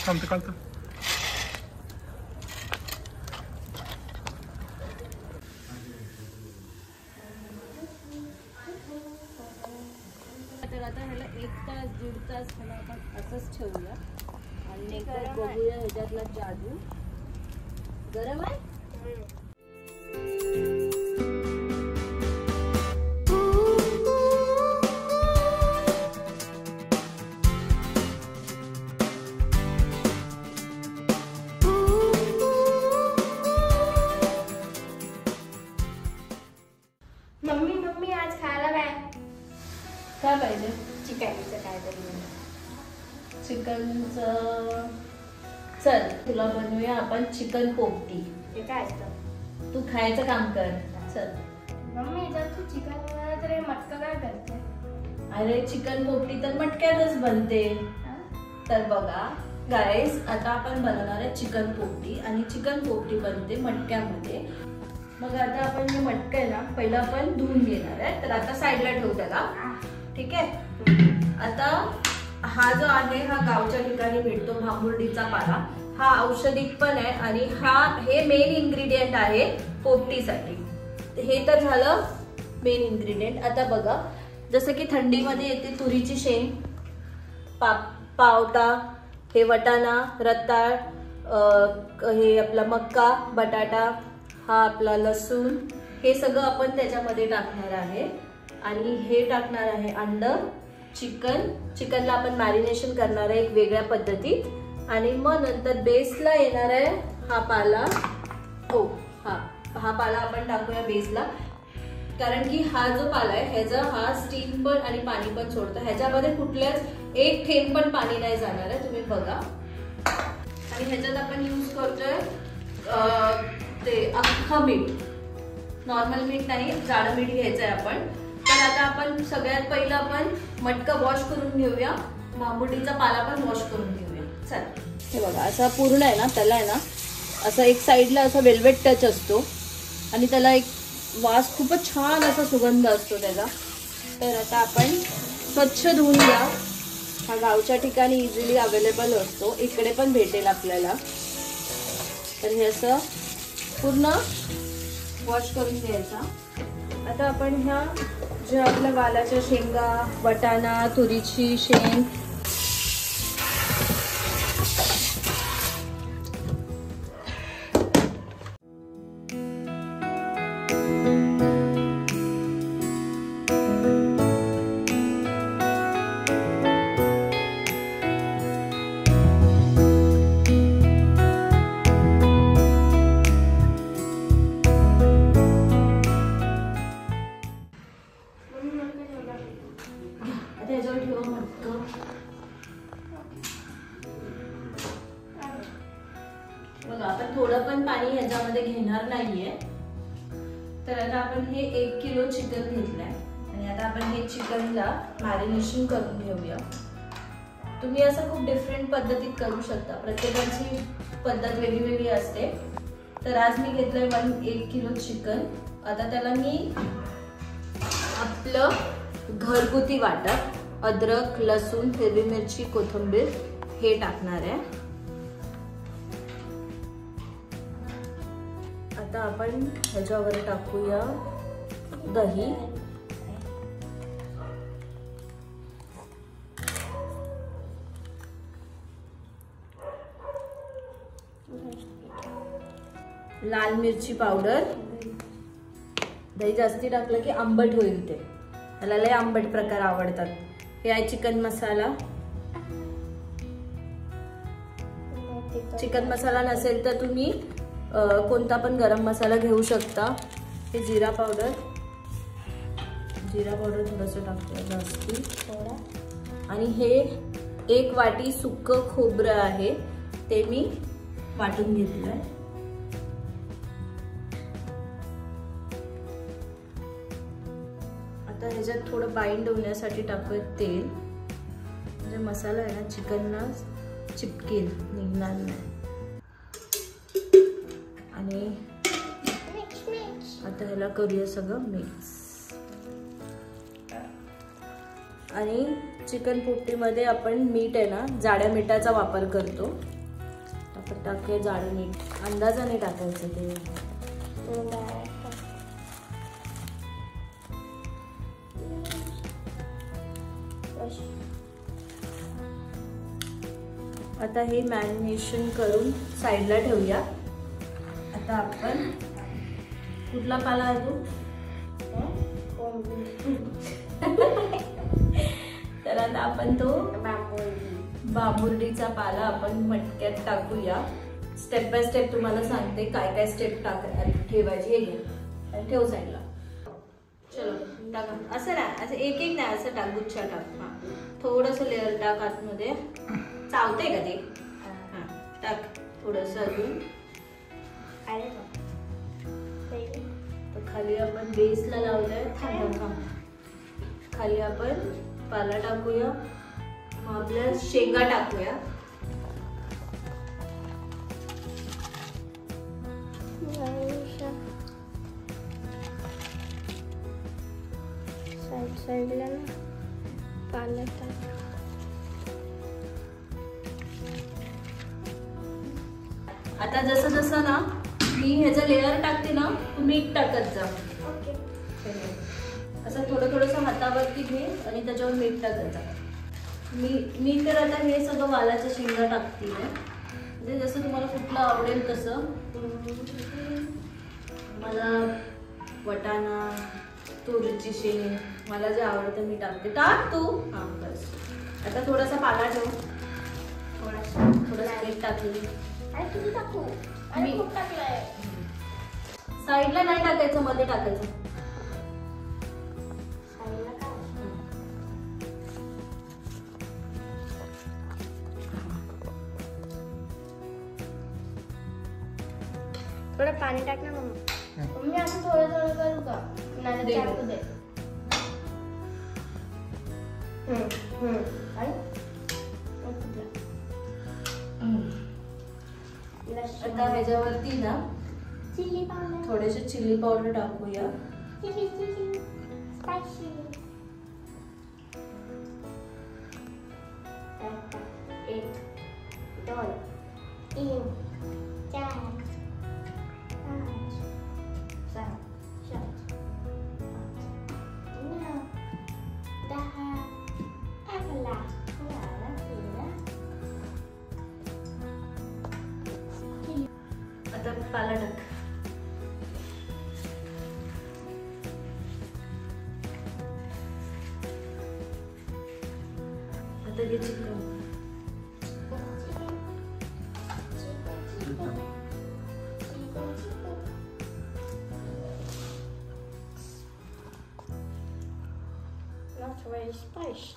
थांबते कालतं तर आता ह्याला 1 तास 1.5 तास ह्याला आपण असंच ठेवूया आणि नंतर बघूया ह्याच्यातला जादू. गरम आहे. मम्मी आज खायला काय पाहिजे? चिकनचं काहीतरी. चिकनचं चल तुला बनवूया आपण चिकन पोपटी. हे काय असतं? तू खायचं काम कर. चल मम्मी जर तू चिकन बनवलं तर हे मटका काय करते? अरे चिकन पोपटी तर मटक्यातच बनते. तर बघा गाईस, आता आपण बनवणार आहे चिकन पोपटी आणि चिकन पोपटी बनते मटक्यामध्ये. मग आता आपण हे मटका आहे ना पहिला आपण धुवून घेणार आहे. तर आता साईडला ठेवू त्याला. ठीक आहे. आता हा जो आहे हा गावच्या ठिकाणी भेटतो भांबुर्डीचा पाला. हा औषधिक पण आहे आणि हे मेन इन्ग्रेडियंट आहे पोपटीसाठी. हे तर झालं मेन इन्ग्रेडियंट. आता बघा जसं की थंडीमध्ये येते तुरीची शेंग, पावटा, हे वटाणा, रताळ, हे आपला मक्का, बटाटा, हा आपला लसूण, हे सगळं आपण त्याच्यामध्ये टाकणार आहे. आणि हे टाकणार आहे अंड. चिकनला आपण मॅरिनेशन करणार आहे एक वेगळ्या पद्धतीत. आणि मग नंतर बेसला येणार आहे हा पाला. हो, हा पाला आपण टाकूया बेसला. कारण की हा जो पाला आहे ह्याचा हा स्टीम पण आणि पाणी पण सोडतो. ह्याच्यामध्ये कुठल्याच एक थेंब पण पाणी नाही जाणार आहे. तुम्ही बघा. आणि ह्याच्यात आपण यूज करतोय ते अख्खं मीठ. नॉर्मल मीठ नाही, जाडं मीठ घ्यायचंय आपण. तर आता आपण सगळ्यात पहिलं आपण मटका वॉश करून घेऊया. भांबुर्डीचा पाला पण वॉश करून घेऊया. चल हे बघा असा पूर्ण आहे ना, त्याला आहे ना असं एक साईडला असा वेल्वेट टच असतो आणि त्याला एक वास खूपच छान असा सुगंध असतो त्याचा. तर आता आपण स्वच्छ धुवून घ्या. हा गावच्या ठिकाणी इझिली अवेलेबल असतो. इकडे पण भेटेल आपल्याला. तर हे असं पूर्ण वॉश करून घ्यायचा. आता आपण ह्या ज्या आपल्या वालाच्या शेंगा, वटाणा, तुरीची शेंग, बघा आपण थोडं पण पाणी ह्याच्यामध्ये घेणार नाहीये. तर आता आपण हे 1 किलो चिकन घेतलंय आणि आता आपण हे चिकनला मॅरिनेशन करून घेऊया. तुम्ही असं खूप डिफरंट पद्धतीत करू शकता. प्रत्येकाची पद्धत वेगळी असते. तर आज मी घेतलंय 1 किलो चिकन. आता त्याला मी आपलं घरगुती वाटप अद्रक, लसूण, हिरवी मिरची, कोथिंबीर हे टाकणार आहे. आता आपण ह्याच्यावर टाकूया दही. लाल मिरची पावडर. दही जास्ती टाकलं की आंबट होईल. ते त्याला लय आंबट प्रकार आवडतात. हे आहे चिकन मसाला. चिकन मसाला नसेल तर तुम्ही कोणता पण गरम मसाला घेऊ शकता. हे जिरा पावडर. थोडंसं टाकूया जास्ती थोडा. आणि हे 1 वाटी सुक्क खोबरं आहे, ते मी वाटून घेतलंय. आता ह्याच्यात थोडं बाइंड होण्यासाठी टाकूया तेल. म्हणजे मसाला आहे ना चिकनला चिपकेल, निघणार नाही. आणि आता ह्याला करूया सगळं मिक्स. आणि चिकन पोपटीमध्ये आपण मीठ आहे ना जाड्या मिठाचा वापर करतो. आपण टाकूया जाडं मीठ, अंदाजाने टाकायचं ते. आता हे मॅरिनेशन करून साईडला ठेवूया. आता आपण कुठला पाला आहे तू? तर आता आपण तो बांबुर्डीचा पाला आपण मटक्यात टाकूया. स्टेप बाय स्टेप तुम्हाला सांगते काय काय स्टेप ठेवायची. हे घे आणि ठेव साईडला. चलो टाका. असं नाही, असं एक एक नाही, असं टाक, गुच्छा टाक. हा थोडंसं लेअर टाक आतमध्ये. चावते का ते? हा टाक थोडंसं अजून. खाली आपण बेसला लावलंय. खाली आपण पाला टाकूया. मग आपल्या शेंगा टाकूया. साईडला ना पाला टाक. आता जसं जसं ना मी ह्याचं लेअर टाकते ना, तू मीठ टाकत जा. असं थोडं थोडंसं हातावरती घे आणि त्याच्यावर मीठ टाकत जा. मी तर आता हे सगळं वालाच्या शेंगा टाकते. म्हणजे जसं तुम्हाला कुठलं आवडेल तसं. मला वटाणा, तुरीची शेंग, मला जे आवडतं मी टाकते. टाक तू. हां बस. आता थोडासा पाला ठेव. थोडंसं मीठ टाकली. मी साईडला नाही टाकायचं, मध्ये टाकायचं. थोडं पाणी टाक ना मम्मी. असं थोडं थोडं करू का? नाही टाकू दे. आता ह्याच्यावरती ना चिली पावडर, थोडेसे चिली पावडर टाकूया. स्पायसी. 1 2 3 4 5 6 7 8 9 10 11. आता पाला टाक. आता घे चिकन. Not very spicy.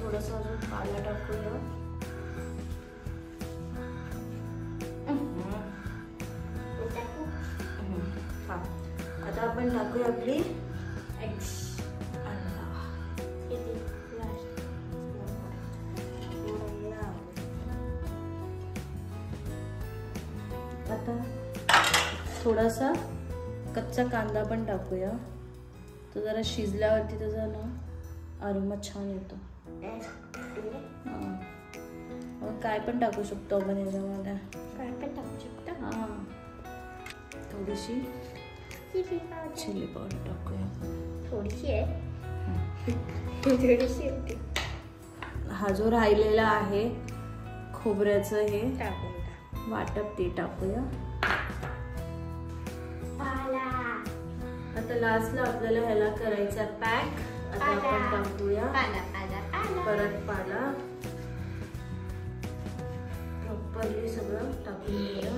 थोडंसं अजून पाला टाकूया. हा आता आपण टाकूया आपली एग्स. आता थोडासा कच्चा कांदा पण टाकूया. तो जरा शिजल्यावरती त्याचा ना अरोमा छान येतो. काय पण टाकू शकतो आपण याच्यामध्ये. काय पण टाकू शकतो. हां थोडीशी चिली पावडर टाकूया. थोडीशी आहे. थोडीशी होती. हा जो राहिलेला आहे खोबऱ्याचं हे टाकूया वाटप ते टाकूया. आता लास्टला आपल्याला ह्याला करायचा पॅक. आता आपण टाकूया परत पाला. प्रॉपरली सगळं टाकून घेऊया.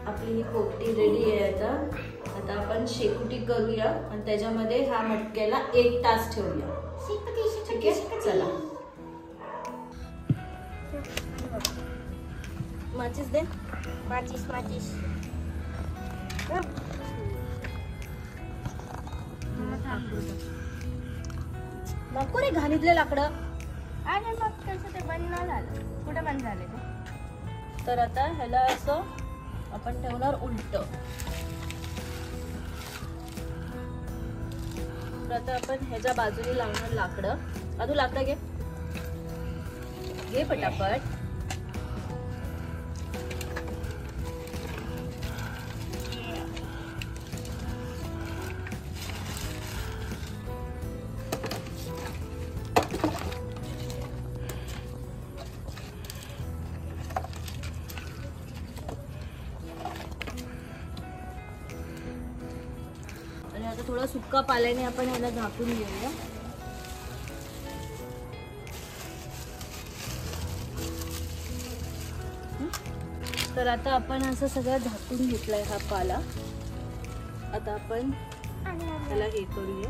आपली ही पोपटी रेडी आहे. आता आपण शेकोटी करूया आणि त्याच्यामध्ये ह्या मटक्याला 1 तास ठेवूया. ठीक आहे चला. माचीस दे. माचीस माचीस. नको रे घाणीतले लाकडं. अरे मग कसं ते बंद नाही झालं. कुठं बंद झालं ते? तर आता ह्याला असं आपण ठेवणार उलट. तर आता आपण ह्याच्या बाजूने लावणार लाकडं. अजून लाकडं घे पटापट. आणि आता थोडा सुक्का पाल्याने आपण ह्याला झाकून घेऊया. तर आता आपण असं सगळं झाकून घेतलंय हा पाला. आता आपण ह्याला हे करूया.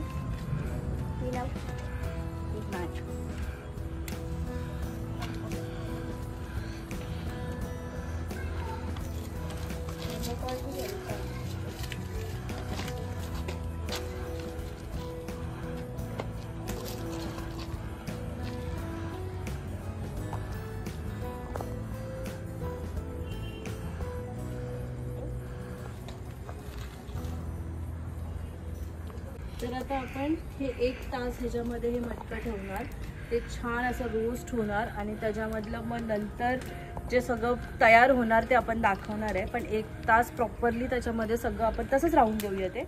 तर आता आपण हे 1 तास ह्याच्यामध्ये हे मटका ठेवणार. ते छान असं रोस्ट होणार आणि त्याच्यामधलं मग नंतर जे सगळं तयार होणार ते आपण दाखवणार आहे. पण 1 तास प्रॉपरली त्याच्यामध्ये सगळं आपण तसंच राहून देऊया ते.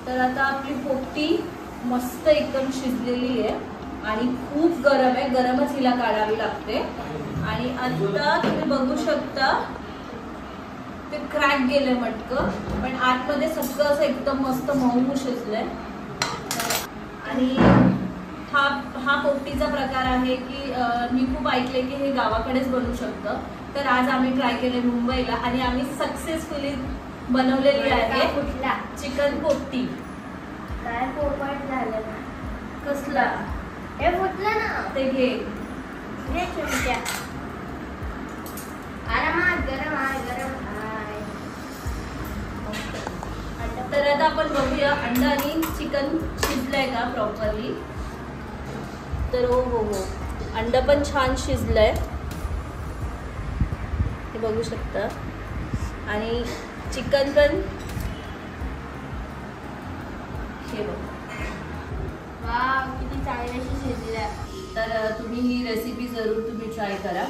तर आता आपली पोपटी मस्त एकदम शिजलेली आहे आणि खूप गरम आहे. गरमच हिला काढावी लागते. आणि आता तुम्ही बघू शकता ते क्रॅक गेले मटकं, पण आतमध्ये सगळं असं एकदम मस्त मऊ शिजलंय. आणि हा पोपटीचा प्रकार आहे की मी खूप ऐकले की हे गावाकडेच बनवू शकतं. तर आज आम्ही ट्राय केले मुंबईला आणि आम्ही सक्सेसफुली बनवलेली आहे चिकन पोपटी. काय पोपट झालं ना. कसला हे फुटलं ना. ते घे. चिमट्या. आरामात गरम आहे गरम आहे. तर आता आपण बघूया अंडा आणि चिकन शिजलंय का प्रॉपरली. तर हो अंडा पण छान शिजलंय हे बघू शकता. आणि चिकन पण हे बघ. वाव किती चांगल्याशी शिजली आहे. तर तुम्ही ही रेसिपी जरूर तुम्ही ट्राय करा.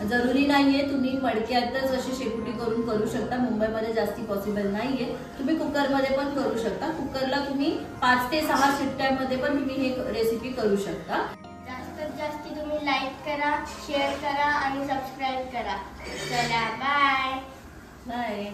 जरुरी नाहीये तुम्ही मडक्यातच अशी शेपुटी करू शकता. मुंबईमध्ये जास्ती पॉसिबल नाहीये. तुम्ही कुकरमध्ये पण करू शकता. कुकरला तुम्ही 5 ते 6 शिट्ट्यामध्ये पण तुम्ही हे रेसिपी करू शकता. जास्तीत जास्त तुम्ही लाईक करा, शेअर करा आणि सबस्क्राईब करा. चला बाय. बाय.